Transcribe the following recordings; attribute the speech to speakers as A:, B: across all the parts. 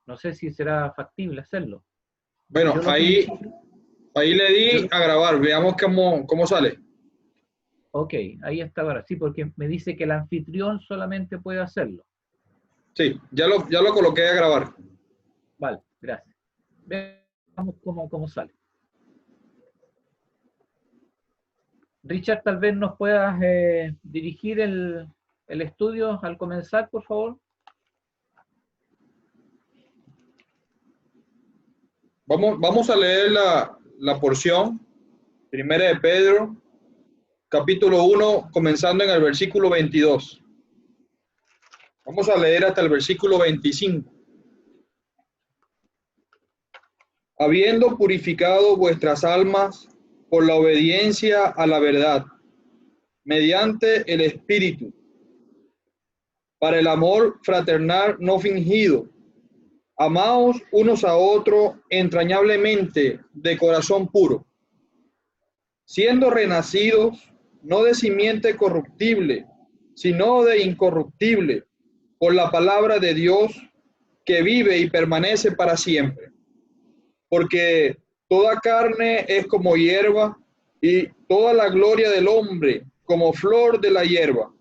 A: No sé si será factible hacerlo.
B: Bueno, ahí le di a grabar. Veamos cómo sale.
A: Ok, ahí está ahora. Sí, porque me dice que el anfitrión solamente puede hacerlo.
B: Sí, ya lo coloqué a grabar.
A: Vale, gracias. Veamos cómo sale. Richard, tal vez nos puedas dirigir el estudio al comenzar, por favor.
B: Vamos a leer la porción. Primera de Pedro, capítulo 1, comenzando en el versículo 22. Vamos a leer hasta el versículo 25. Habiendo purificado vuestras almas por la obediencia a la verdad, mediante el Espíritu, para el amor fraternal no fingido, amaos unos a otros entrañablemente de corazón puro, siendo renacidos no de simiente corruptible, sino de incorruptible, por la palabra de Dios que vive y permanece para siempre. Porque toda carne es como hierba, y toda la gloria del hombre como flor de la hierba.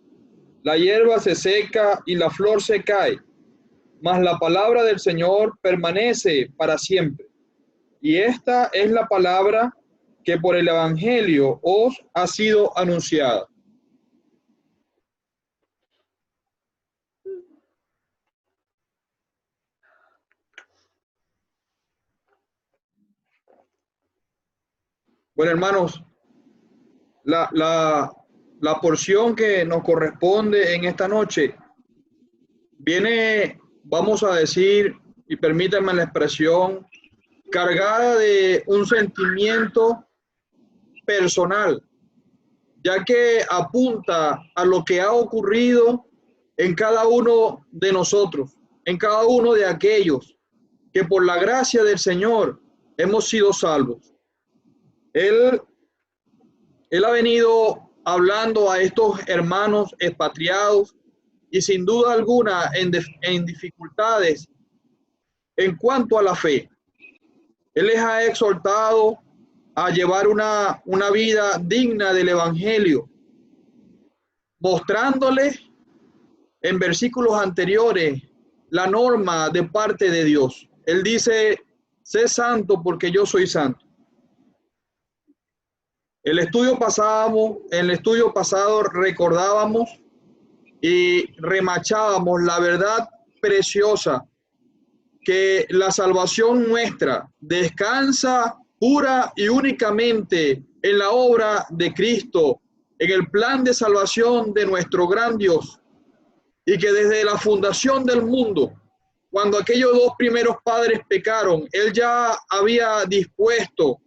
B: La hierba se seca y la flor se cae, mas la palabra del Señor permanece para siempre. Y esta es la palabra que por el Evangelio os ha sido anunciada. Bueno, hermanos, la porción que nos corresponde en esta noche viene, vamos a decir, y permítanme la expresión, cargada de un sentimiento personal, ya que apunta a lo que ha ocurrido en cada uno de nosotros, en cada uno de aquellos que por la gracia del Señor hemos sido salvos. Él ha venido hablando a estos hermanos expatriados y sin duda alguna en dificultades en cuanto a la fe. Él les ha exhortado a llevar una vida digna del Evangelio, mostrándoles en versículos anteriores la norma de parte de Dios. Él dice, sé santo porque yo soy santo. En el estudio pasado recordábamos y remachábamos la verdad preciosa que la salvación nuestra descansa pura y únicamente en la obra de Cristo, en el plan de salvación de nuestro gran Dios, y que desde la fundación del mundo, cuando aquellos dos primeros padres pecaron, Él ya había dispuesto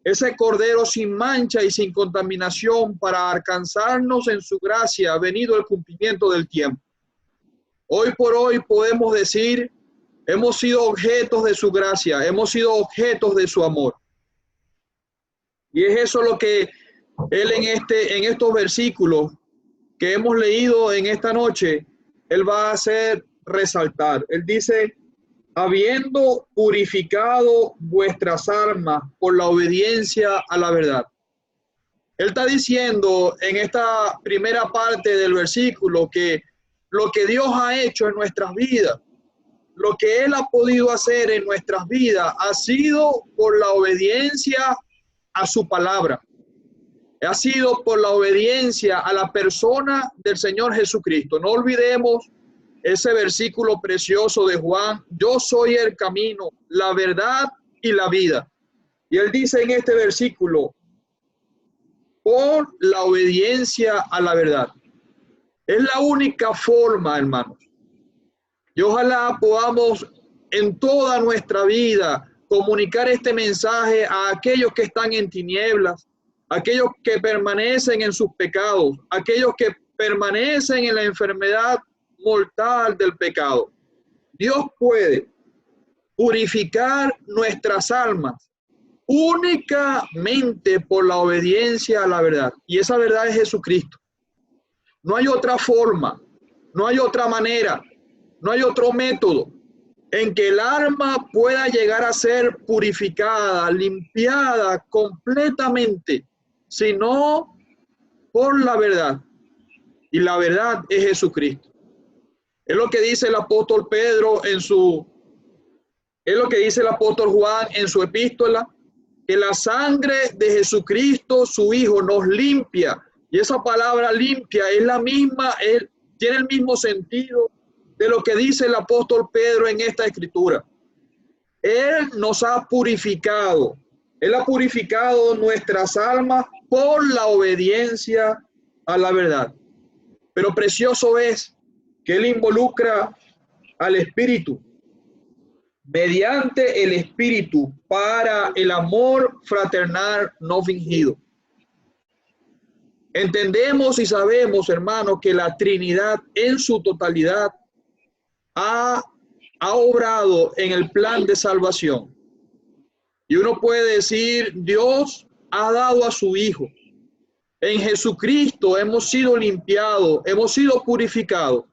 B: ese cordero sin mancha y sin contaminación para alcanzarnos en su gracia, venido el cumplimiento del tiempo. Hoy por hoy podemos decir, hemos sido objetos de su gracia, hemos sido objetos de su amor. Y es eso lo que Él en estos versículos que hemos leído en esta noche, Él va a hacer resaltar. Él dice, habiendo purificado vuestras almas por la obediencia a la verdad. Él está diciendo en esta primera parte del versículo que lo que Dios ha hecho en nuestras vidas, lo que Él ha podido hacer en nuestras vidas, ha sido por la obediencia a su palabra. Ha sido por la obediencia a la persona del Señor Jesucristo. No olvidemos ese versículo precioso de Juan, yo soy el camino, la verdad y la vida. Y él dice en este versículo, por la obediencia a la verdad. Es la única forma, hermanos. Y ojalá podamos en toda nuestra vida comunicar este mensaje a aquellos que están en tinieblas, aquellos que permanecen en sus pecados, aquellos que permanecen en la enfermedad mortal del pecado. Dios puede purificar nuestras almas únicamente por la obediencia a la verdad. Y esa verdad es Jesucristo. No hay otra forma, no hay otra manera, no hay otro método. en que el alma pueda llegar a ser purificada, limpiada completamente, sino por la verdad. Y la verdad es Jesucristo. Es lo que dice el apóstol Pedro es lo que dice el apóstol Juan en su epístola, que la sangre de Jesucristo, su Hijo, nos limpia. Y esa palabra limpia es la misma, tiene el mismo sentido de lo que dice el apóstol Pedro en esta escritura. Él nos ha purificado. Él ha purificado nuestras almas por la obediencia a la verdad. Pero precioso es que Él involucra al Espíritu, mediante el Espíritu, para el amor fraternal no fingido. Entendemos y sabemos, hermanos, que la Trinidad en su totalidad ha obrado en el plan de salvación. Y uno puede decir, Dios ha dado a su Hijo. En Jesucristo hemos sido limpiados, hemos sido purificados.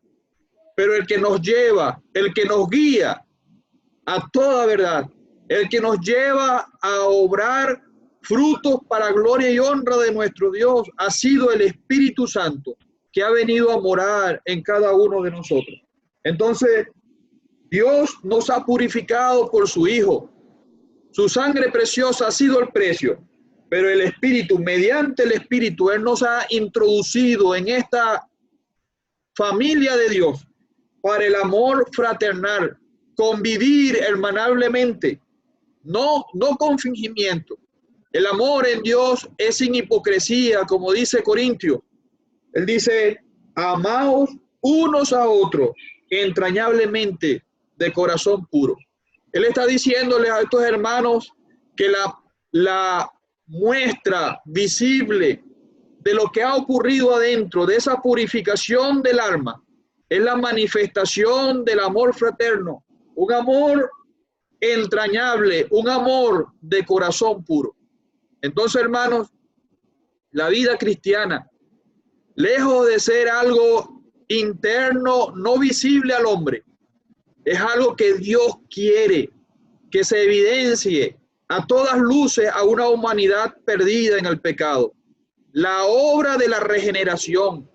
B: Pero el que nos lleva, el que nos guía a toda verdad, el que nos lleva a obrar frutos para gloria y honra de nuestro Dios, ha sido el Espíritu Santo, que ha venido a morar en cada uno de nosotros. Entonces, Dios nos ha purificado por su Hijo. Su sangre preciosa ha sido el precio, pero el Espíritu, mediante el Espíritu, Él nos ha introducido en esta familia de Dios para el amor fraternal, convivir hermanablemente, no con fingimiento. El amor en Dios es sin hipocresía, como dice Corintios. Él dice, amaos unos a otros entrañablemente de corazón puro. Él está diciéndole a estos hermanos que la muestra visible de lo que ha ocurrido adentro, de esa purificación del alma, es la manifestación del amor fraterno, un amor entrañable, un amor de corazón puro. Entonces, hermanos, la vida cristiana, lejos de ser algo interno, no visible al hombre, es algo que Dios quiere que se evidencie a todas luces a una humanidad perdida en el pecado. La obra de la regeneración,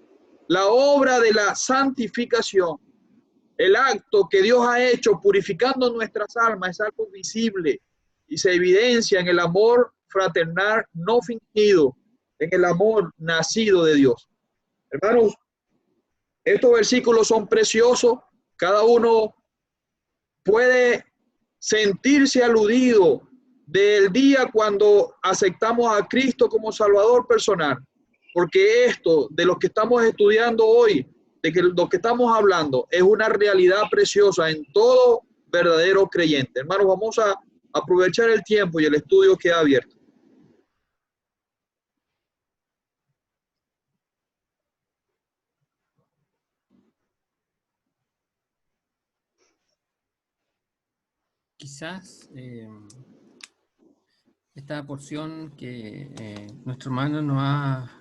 B: la obra de la santificación, el acto que Dios ha hecho purificando nuestras almas es algo visible y se evidencia en el amor fraternal no fingido, en el amor nacido de Dios. Hermanos, estos versículos son preciosos, cada uno puede sentirse aludido del día cuando aceptamos a Cristo como Salvador personal, porque esto de lo que estamos estudiando hoy, de que lo que estamos hablando, es una realidad preciosa en todo verdadero creyente. Hermanos, vamos a aprovechar el tiempo y el estudio que ha abierto.
C: Quizás esta porción que nuestro hermano nos ha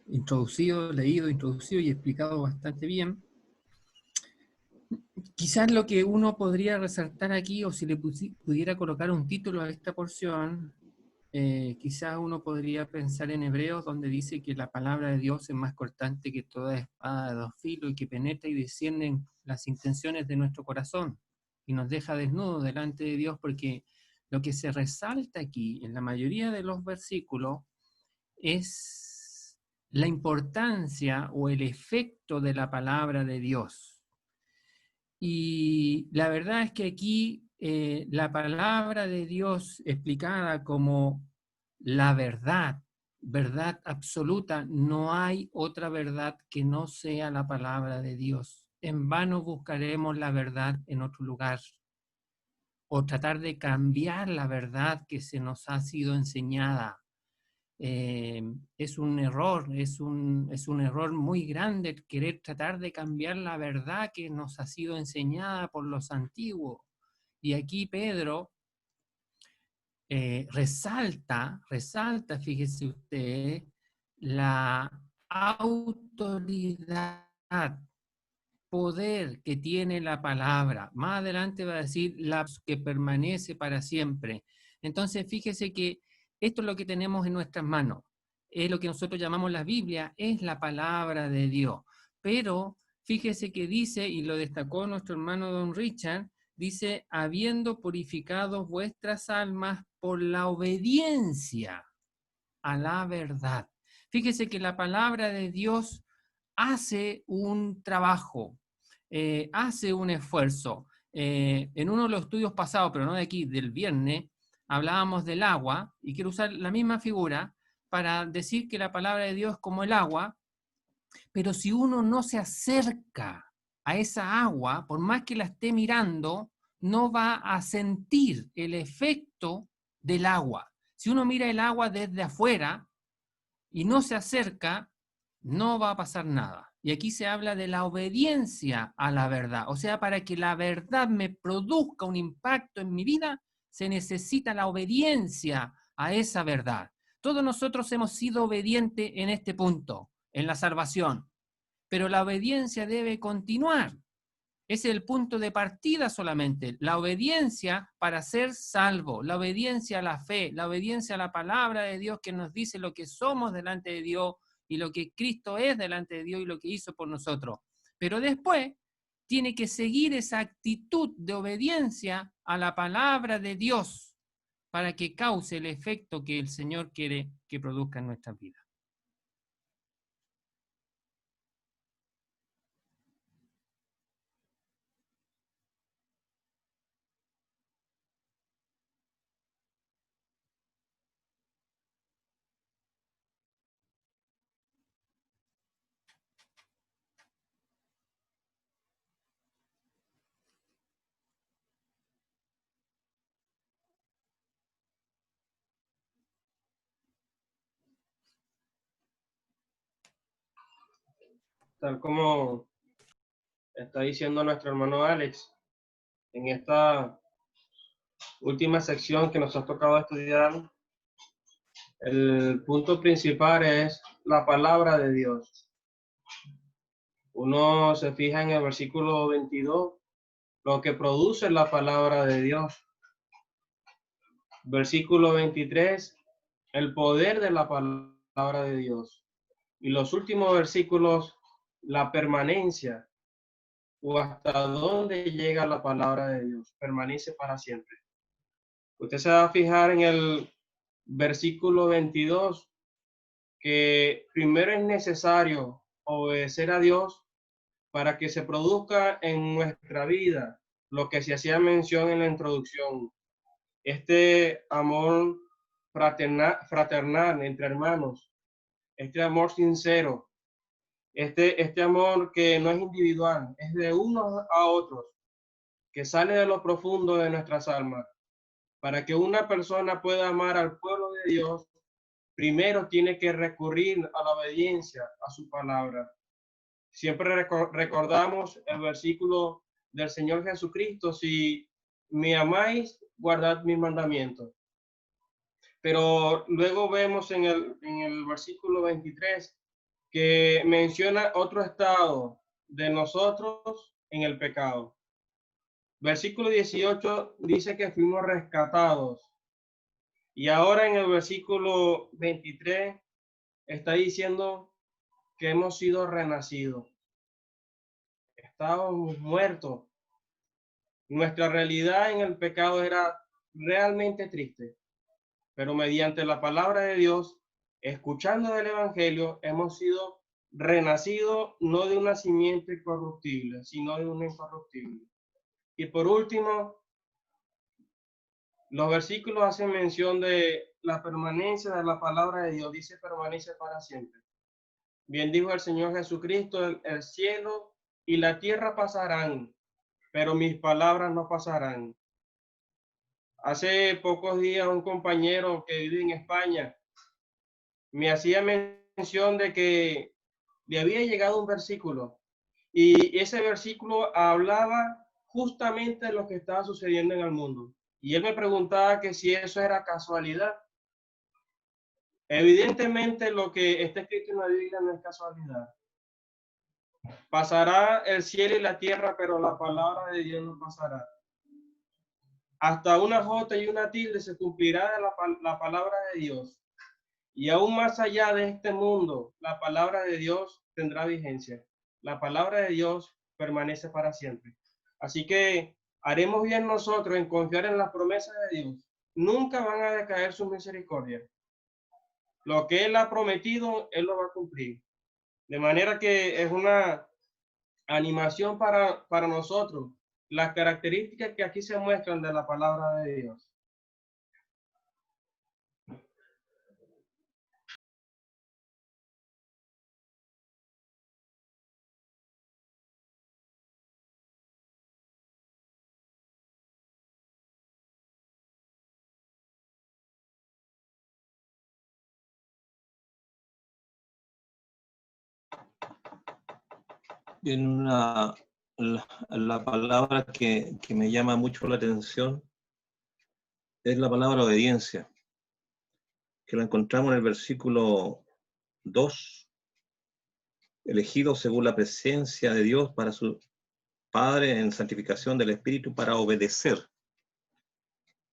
C: introducido y explicado bastante bien, quizás lo que uno podría resaltar aquí, o si le pudiera colocar un título a esta porción, quizás uno podría pensar en Hebreos, donde dice que la palabra de Dios es más cortante que toda espada de dos filos y que penetra y desciende en las intenciones de nuestro corazón y nos deja desnudos delante de Dios, porque lo que se resalta aquí en la mayoría de los versículos es la importancia o el efecto de la palabra de Dios. Y la verdad es que aquí la palabra de Dios explicada como la verdad, verdad absoluta, no hay otra verdad que no sea la palabra de Dios. En vano buscaremos la verdad en otro lugar o tratar de cambiar la verdad que se nos ha sido enseñada. Es un error, es un error muy grande querer tratar de cambiar la verdad que nos ha sido enseñada por los antiguos. Y aquí Pedro resalta, fíjese usted, la autoridad poder que tiene la palabra. Más adelante va a decir la que permanece para siempre. Entonces, fíjese que esto es lo que tenemos en nuestras manos. Es lo que nosotros llamamos la Biblia, es la palabra de Dios. Pero fíjese que dice, y lo destacó nuestro hermano Don Richard, dice, habiendo purificado vuestras almas por la obediencia a la verdad. Fíjese que la palabra de Dios hace un trabajo, hace un esfuerzo. En uno de los estudios pasados, pero no de aquí, del viernes, hablábamos del agua, y quiero usar la misma figura para decir que la palabra de Dios es como el agua, pero si uno no se acerca a esa agua, por más que la esté mirando, no va a sentir el efecto del agua. Si uno mira el agua desde afuera y no se acerca, no va a pasar nada. Y aquí se habla de la obediencia a la verdad. O sea, para que la verdad me produzca un impacto en mi vida, se necesita la obediencia a esa verdad. Todos nosotros hemos sido obedientes en este punto, en la salvación, pero la obediencia debe continuar. Ese es el punto de partida solamente, la obediencia para ser salvo, la obediencia a la fe, la obediencia a la palabra de Dios que nos dice lo que somos delante de Dios y lo que Cristo es delante de Dios y lo que hizo por nosotros. Pero después tiene que seguir esa actitud de obediencia a la palabra de Dios para que cause el efecto que el Señor quiere que produzca en nuestras vidas.
D: Tal como está diciendo nuestro hermano Alex, en esta última sección que nos ha tocado estudiar, el punto principal es la palabra de Dios. Uno se fija en el versículo 22, lo que produce la palabra de Dios. Versículo 23, el poder de la palabra de Dios. Y los últimos versículos, la permanencia, o hasta dónde llega la palabra de Dios, permanece para siempre. Usted se va a fijar en el versículo 22, que primero es necesario obedecer a Dios para que se produzca en nuestra vida lo que se hacía mención en la introducción, este amor fraternal entre hermanos, este amor sincero, este amor que no es individual, es de unos a otros, que sale de lo profundo de nuestras almas. Para que una persona pueda amar al pueblo de Dios, primero tiene que recurrir a la obediencia a su palabra. Siempre recordamos el versículo del Señor Jesucristo: si me amáis, guardad mis mandamientos. Pero luego vemos en el versículo 23 que menciona otro estado de nosotros en el pecado. Versículo 18 dice que fuimos rescatados. Y ahora en el versículo 23 está diciendo que hemos sido renacidos. Estábamos muertos. Nuestra realidad en el pecado era realmente triste. Pero mediante la palabra de Dios, escuchando del Evangelio, hemos sido renacidos no de una simiente corruptible, sino de una incorruptible. Y por último, los versículos hacen mención de la permanencia de la palabra de Dios. Dice permanece para siempre. Bien dijo el Señor Jesucristo, el cielo y la tierra pasarán, pero mis palabras no pasarán. Hace pocos días un compañero que vive en España me hacía mención de que le había llegado un versículo y ese versículo hablaba justamente de lo que estaba sucediendo en el mundo. Y él me preguntaba que si eso era casualidad. Evidentemente lo que está escrito en la Biblia no es casualidad. Pasará el cielo y la tierra, pero la palabra de Dios no pasará. Hasta una jota y una tilde se cumplirá de la palabra de Dios. Y aún más allá de este mundo, la palabra de Dios tendrá vigencia. La palabra de Dios permanece para siempre. Así que haremos bien nosotros en confiar en las promesas de Dios. Nunca van a decaer sus misericordias. Lo que Él ha prometido, Él lo va a cumplir. De manera que es una animación para nosotros las características que aquí se muestran de la palabra de Dios.
E: Bien, la palabra que me llama mucho la atención es la palabra obediencia, que la encontramos en el versículo 2, elegido según la presencia de Dios para su Padre en santificación del Espíritu para obedecer.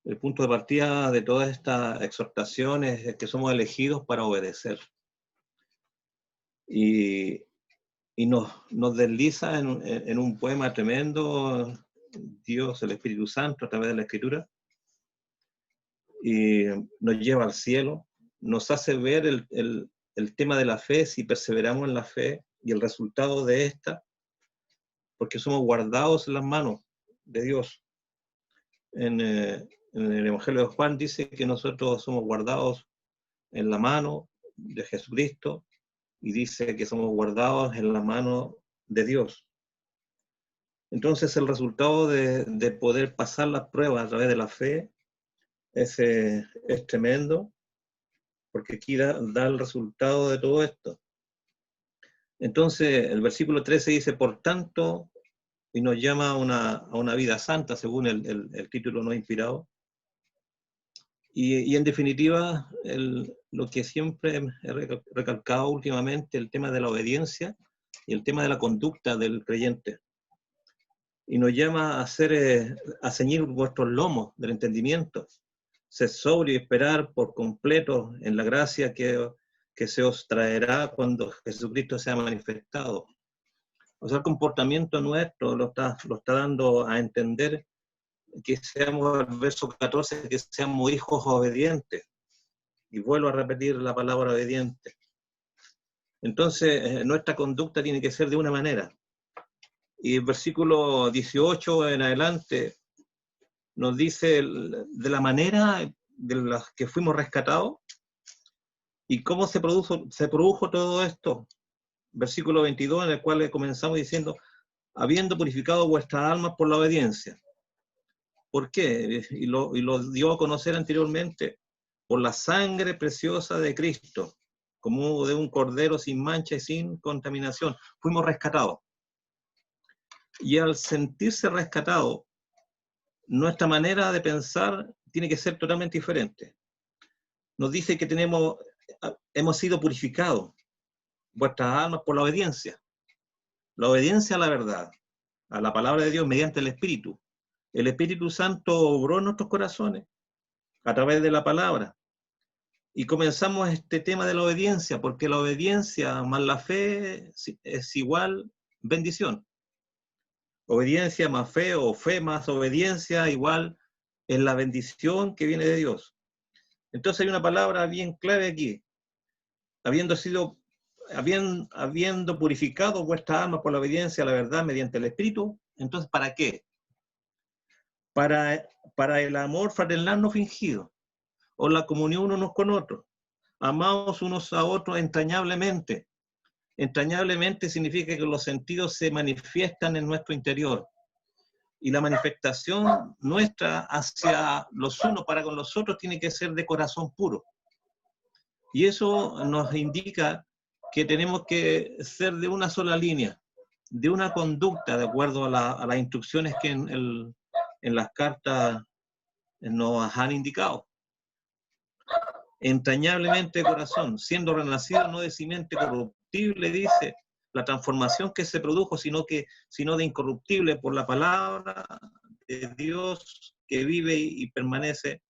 E: El punto de partida de todas estas exhortaciones es que somos elegidos para obedecer. Y nos desliza en un poema tremendo, Dios, el Espíritu Santo, a través de la Escritura, y nos lleva al cielo, nos hace ver el tema de la fe, si perseveramos en la fe y el resultado de esta, porque somos guardados en las manos de Dios. En el Evangelio de Juan dice que nosotros somos guardados en la mano de Jesucristo, y dice que somos guardados en la mano de Dios. Entonces el resultado de poder pasar las pruebas a través de la fe es tremendo, porque aquí da el resultado de todo esto. Entonces el versículo 13 dice, por tanto, y nos llama a una vida santa, según el título no inspirado. Y en definitiva, lo que siempre he recalcado últimamente, el tema de la obediencia y el tema de la conducta del creyente. Y nos llama a ceñir vuestros lomos del entendimiento, ser sobrio y esperar por completo en la gracia que se os traerá cuando Jesucristo sea manifestado. O sea, el comportamiento nuestro lo está dando a entender que seamos, el verso 14, que seamos hijos obedientes. Y vuelvo a repetir la palabra obediente. Entonces, nuestra conducta tiene que ser de una manera. Y el versículo 18 en adelante nos dice de la manera de la que fuimos rescatados y cómo se produjo todo esto. Versículo 22, en el cual comenzamos diciendo, habiendo purificado vuestras almas por la obediencia. ¿Por qué? Y lo dio a conocer anteriormente, por la sangre preciosa de Cristo, como de un cordero sin mancha y sin contaminación. Fuimos rescatados. Y al sentirse rescatados, nuestra manera de pensar tiene que ser totalmente diferente. Nos dice que hemos sido purificados, vuestras almas por la obediencia. La obediencia a la verdad, a la palabra de Dios mediante el Espíritu. El Espíritu Santo obró en nuestros corazones a través de la palabra. Y comenzamos este tema de la obediencia, porque la obediencia más la fe es igual bendición. Obediencia más fe, o fe más obediencia igual es la bendición que viene de Dios. Entonces hay una palabra bien clave aquí. Habiendo purificado vuestras almas por la obediencia a la verdad mediante el Espíritu, entonces ¿para qué? Para el amor fraternal no fingido, o la comunión unos con otros. Amaos unos a otros entrañablemente. Entrañablemente significa que los sentidos se manifiestan en nuestro interior. Y la manifestación nuestra hacia los unos para con los otros tiene que ser de corazón puro. Y eso nos indica que tenemos que ser de una sola línea, de una conducta, de acuerdo a las instrucciones que en las cartas nos han indicado. Entrañablemente de corazón, siendo renacido no de simiente corruptible, dice, la transformación que se produjo, sino de incorruptible por la palabra de Dios que vive y permanece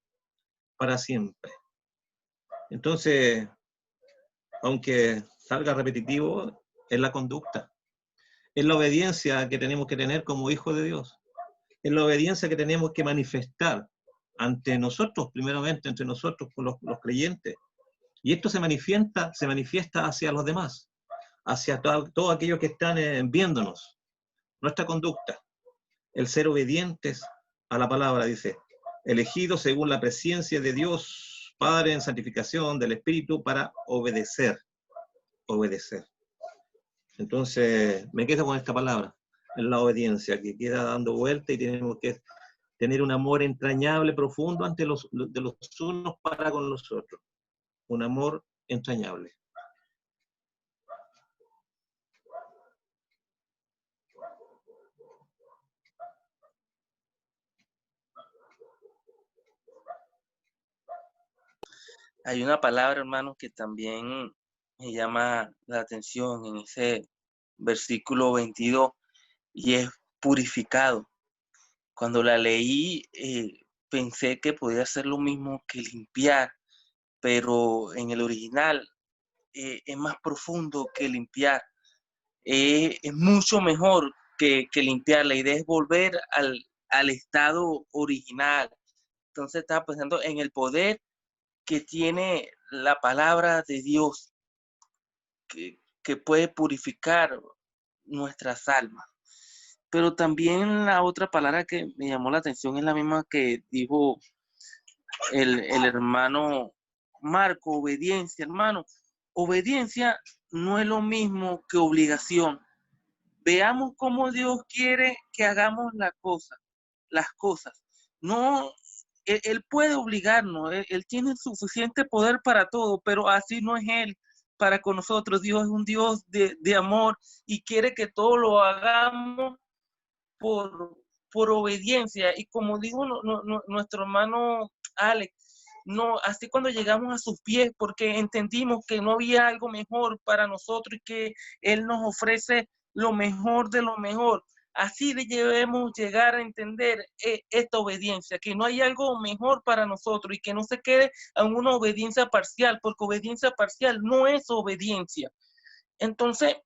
E: para siempre. Entonces, aunque salga repetitivo, es la conducta, es la obediencia que tenemos que tener como hijos de Dios, es la obediencia que tenemos que manifestar ante nosotros, primeramente entre nosotros, con los creyentes. Y esto se manifiesta hacia los demás, hacia todos aquellos que están viéndonos. Nuestra conducta, el ser obedientes a la palabra, dice, elegidos según la presencia de Dios Padre en santificación del Espíritu para obedecer. Entonces, me quedo con esta palabra, en la obediencia, que queda dando vuelta y tenemos que tener un amor entrañable, profundo de los unos para con los otros. Un amor entrañable.
F: Hay una palabra, hermano, que también me llama la atención en ese versículo 22 y es purificado. Cuando la leí, pensé que podía ser lo mismo que limpiar, pero en el original es más profundo que limpiar. Es mucho mejor que limpiar. La idea es volver al estado original. Entonces estaba pensando en el poder que tiene la palabra de Dios, que puede purificar nuestras almas. Pero también la otra palabra que me llamó la atención es la misma que dijo el hermano Marco, obediencia, hermano. Obediencia no es lo mismo que obligación. Veamos cómo Dios quiere que hagamos las cosas. No, él puede obligarnos, él tiene suficiente poder para todo, pero así no es Él para con nosotros. Dios es un Dios de amor y quiere que todo lo hagamos por obediencia. Y como dijo nuestro hermano Alex, no, así cuando llegamos a sus pies, porque entendimos que no había algo mejor para nosotros y que Él nos ofrece lo mejor de lo mejor. Así debemos llegar a entender esta obediencia, que no hay algo mejor para nosotros y que no se quede en una obediencia parcial, porque obediencia parcial no es obediencia. Entonces,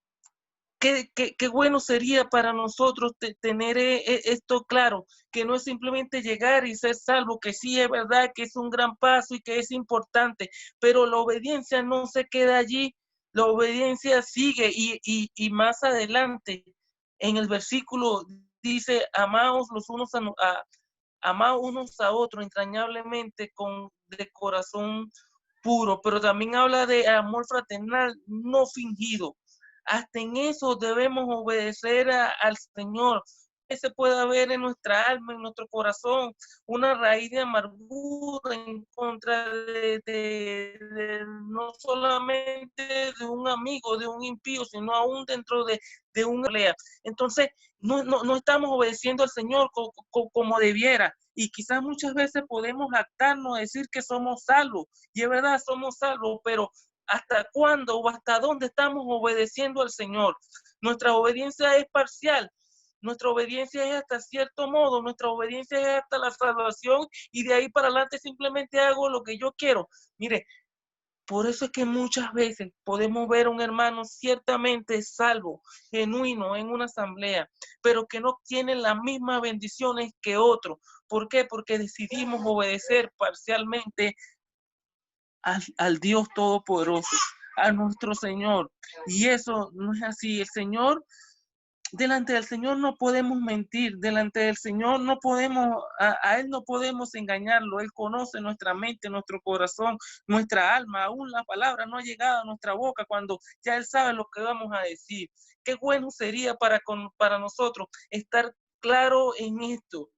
F: qué bueno sería para nosotros tener esto claro, que no es simplemente llegar y ser salvo, que sí es verdad que es un gran paso y que es importante, pero la obediencia no se queda allí, la obediencia sigue y más adelante en el versículo dice, amaos unos a otros entrañablemente de corazón puro, pero también habla de amor fraternal no fingido. Hasta en eso debemos obedecer al Señor. Se puede ver en nuestra alma, en nuestro corazón, una raíz de amargura en contra no solamente de un amigo, de un impío, sino aún dentro de una pelea. Entonces, no estamos obedeciendo al Señor como debiera. Y quizás muchas veces podemos jactarnos, decir que somos salvos. Y es verdad, somos salvos, pero ¿hasta cuándo o hasta dónde estamos obedeciendo al Señor? Nuestra obediencia es parcial. Nuestra obediencia es hasta cierto modo, nuestra obediencia es hasta la salvación y de ahí para adelante simplemente hago lo que yo quiero. Mire, por eso es que muchas veces podemos ver a un hermano ciertamente salvo, genuino en una asamblea, pero que no tiene las mismas bendiciones que otro. ¿Por qué? Porque decidimos obedecer parcialmente al Dios Todopoderoso, a nuestro Señor. Y eso no es así. Delante del Señor no podemos mentir, delante del Señor no podemos, a Él no podemos engañarlo. Él conoce nuestra mente, nuestro corazón, nuestra alma. Aún la palabra no ha llegado a nuestra boca cuando ya Él sabe lo que vamos a decir. Qué bueno sería para nosotros estar claro en esto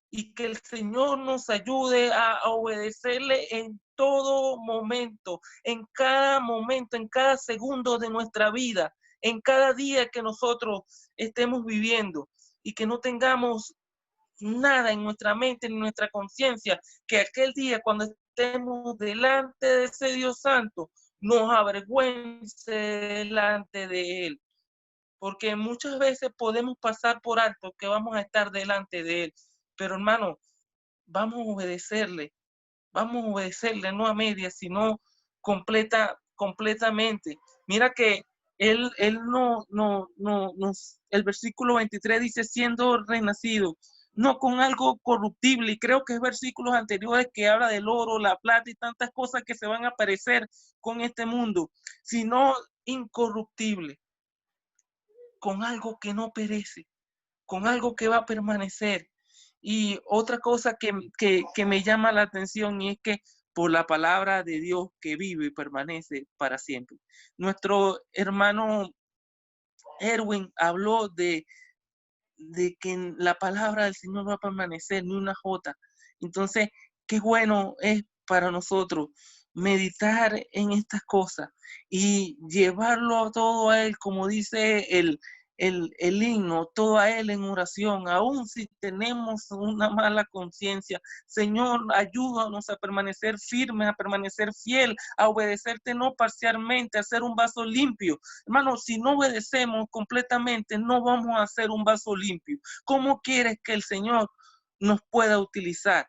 F: y que el Señor nos ayude a obedecerle en todo momento, en cada segundo de nuestra vida, en cada día que nosotros estemos viviendo y que no tengamos nada en nuestra mente ni en nuestra conciencia, que aquel día cuando estemos delante de ese Dios Santo nos avergüence delante de Él. porque muchas veces podemos pasar por alto que vamos a estar delante de Él, pero hermano, vamos a obedecerle no a medias, sino completamente. Mira que él el versículo 23 dice, siendo renacido, no con algo corruptible, y creo que es versículos anteriores que habla del oro, la plata y tantas cosas que se van a aparecer con este mundo, sino incorruptible, con algo que no perece, con algo que va a permanecer. Y otra cosa que me llama la atención, y es que por la palabra de Dios que vive y permanece para siempre. Nuestro hermano Erwin habló de que la palabra del Señor va a permanecer, ni una jota. Entonces, qué bueno es para nosotros meditar en estas cosas y llevarlo todo a Él, como dice el himno, todo a Él en oración, aun si tenemos una mala conciencia. Señor, ayúdanos a permanecer firmes, a permanecer fiel, a obedecerte no parcialmente, a ser un vaso limpio. Hermano, si no obedecemos completamente, no vamos a ser un vaso limpio. ¿Cómo quieres que el Señor nos pueda utilizar?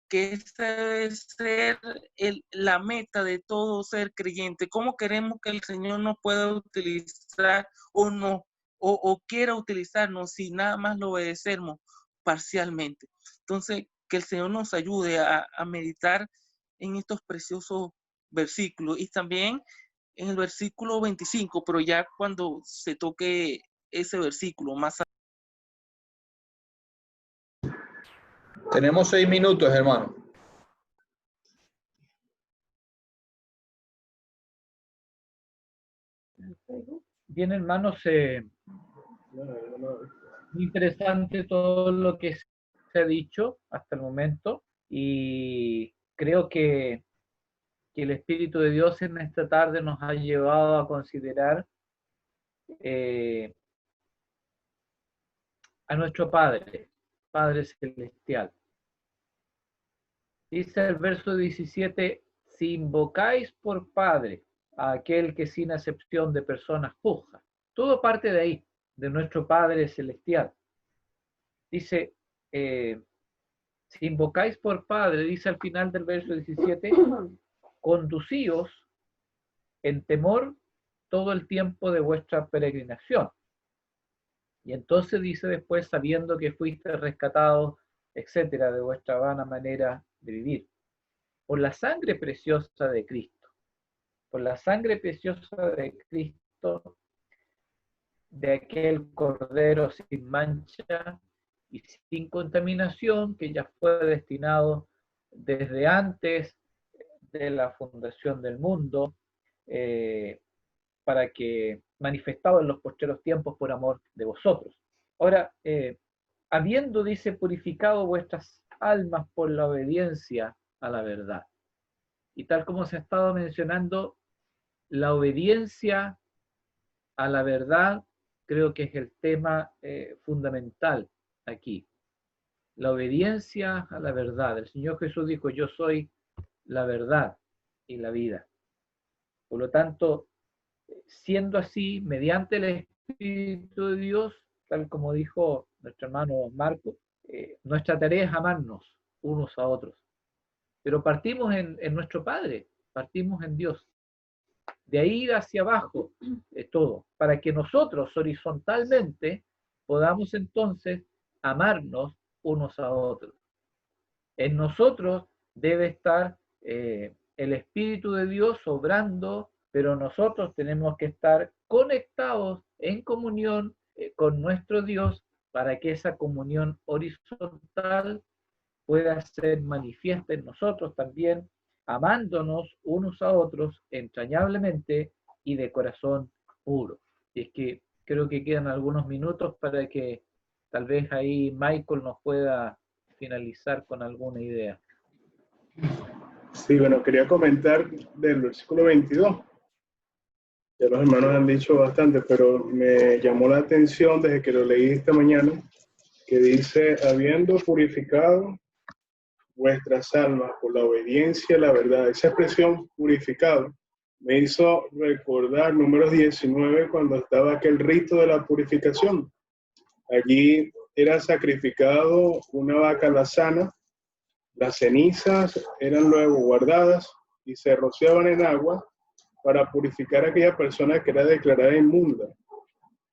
F: Que esa debe ser la meta de todo ser creyente. ¿Cómo queremos que el Señor nos pueda utilizar o quiera utilizarnos si nada más lo obedecemos parcialmente? Entonces, que el Señor nos ayude a meditar en estos preciosos versículos, y también en el versículo 25, pero ya cuando se toque ese versículo más.
B: Tenemos 6 minutos, hermano.
A: Bien, hermanos, muy interesante todo lo que se ha dicho hasta el momento, y creo que el Espíritu de Dios en esta tarde nos ha llevado a considerar a nuestro Padre Celestial. Dice el verso 17, si invocáis por Padre a aquel que sin acepción de personas juzga. Todo parte de ahí, de nuestro Padre Celestial. Dice, si invocáis por Padre, dice al final del verso 17, conducíos en temor todo el tiempo de vuestra peregrinación. Y entonces dice después, sabiendo que fuiste rescatados, etcétera, de vuestra vana manera de vivir, por la sangre preciosa de Cristo, por la sangre preciosa de Cristo, de aquel Cordero sin mancha y sin contaminación, que ya fue destinado desde antes de la fundación del mundo, para que manifestado en los postreros tiempos por amor de vosotros. Ahora, habiendo, dice, purificado vuestras almas por la obediencia a la verdad. Y tal como se ha estado mencionando, la obediencia a la verdad creo que es el tema fundamental aquí. La obediencia a la verdad. El Señor Jesús dijo, yo soy la verdad y la vida. Por lo tanto, siendo así, mediante el Espíritu de Dios, tal como dijo nuestro hermano Marco, nuestra tarea es amarnos unos a otros. Pero partimos en nuestro Padre, partimos en Dios. De ahí hacia abajo todo, para que nosotros horizontalmente podamos entonces amarnos unos a otros. En nosotros debe estar el Espíritu de Dios obrando, pero nosotros tenemos que estar conectados en comunión con nuestro Dios para que esa comunión horizontal pueda ser manifiesta en nosotros también, amándonos unos a otros entrañablemente y de corazón puro. Y es que creo que quedan algunos minutos para que tal vez ahí Michael nos pueda finalizar con alguna idea.
G: Sí, bueno, quería comentar del versículo 22. Ya los hermanos han dicho bastante, pero me llamó la atención desde que lo leí esta mañana, que dice, habiendo purificado vuestras almas por la obediencia a la verdad. Esa expresión purificado me hizo recordar Números 19 cuando estaba aquel rito de la purificación. Allí era sacrificado una vaca alazana, las cenizas eran luego guardadas y se rociaban en agua para purificar a aquella persona que era declarada inmunda.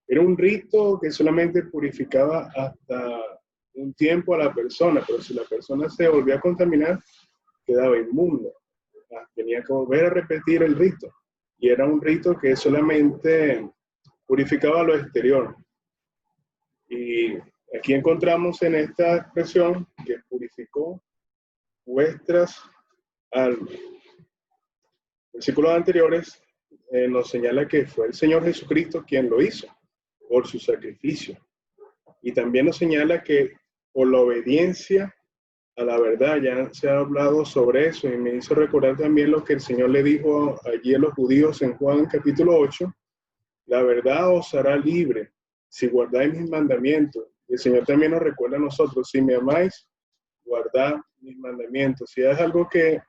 G: Era un rito que solamente purificaba hasta un tiempo a la persona, pero si la persona se volvía a contaminar, quedaba inmunda. Tenía que volver a repetir el rito. Y era un rito que solamente purificaba lo exterior. Y aquí encontramos en esta expresión que purificó vuestras almas. Versículos anteriores nos señala que fue el Señor Jesucristo quien lo hizo por su sacrificio. Y también nos señala que por la obediencia a la verdad, ya se ha hablado sobre eso, y me hizo recordar también lo que el Señor le dijo allí a los judíos en Juan capítulo 8, la verdad os hará libre si guardáis mis mandamientos. Y el Señor también nos recuerda a nosotros, si me amáis, guardad mis mandamientos. Si es algo que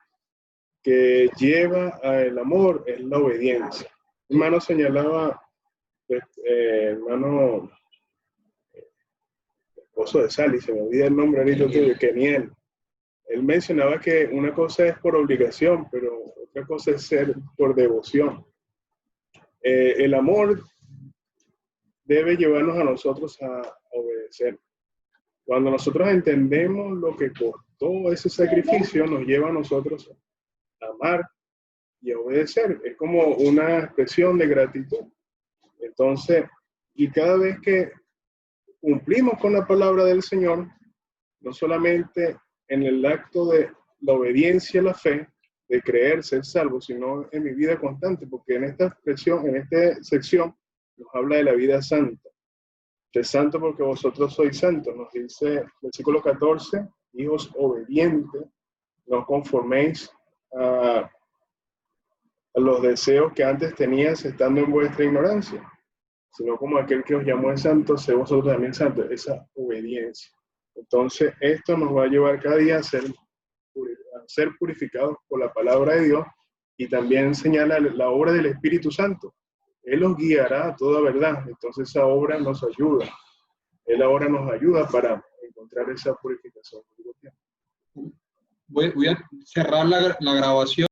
G: lleva al amor, es la obediencia. Hermano señalaba, hermano esposo de Sally, se me olvida el nombre ahorita, Keniel. Él mencionaba que una cosa es por obligación, pero otra cosa es ser por devoción. El amor debe llevarnos a nosotros a obedecer. Cuando nosotros entendemos lo que costó ese sacrificio, nos lleva a nosotros a amar y a obedecer. Es como una expresión de gratitud. Entonces, y cada vez que cumplimos con la palabra del Señor, no solamente en el acto de la obediencia a la fe, de creer, ser salvo, sino en mi vida constante, porque en esta expresión, en esta sección, nos habla de la vida santa. Sed santo porque vosotros sois santos, nos dice versículo 14, hijos obedientes, no conforméis a los deseos que antes tenías estando en vuestra ignorancia, sino como aquel que os llamó es santo, sé vosotros también santos, esa obediencia. Entonces, esto nos va a llevar cada día a ser purificados por la palabra de Dios, y también señala la obra del Espíritu Santo. Él los guiará a toda verdad. Entonces, esa obra nos ayuda. Él ahora nos ayuda para encontrar esa purificación.
B: Voy a cerrar la grabación.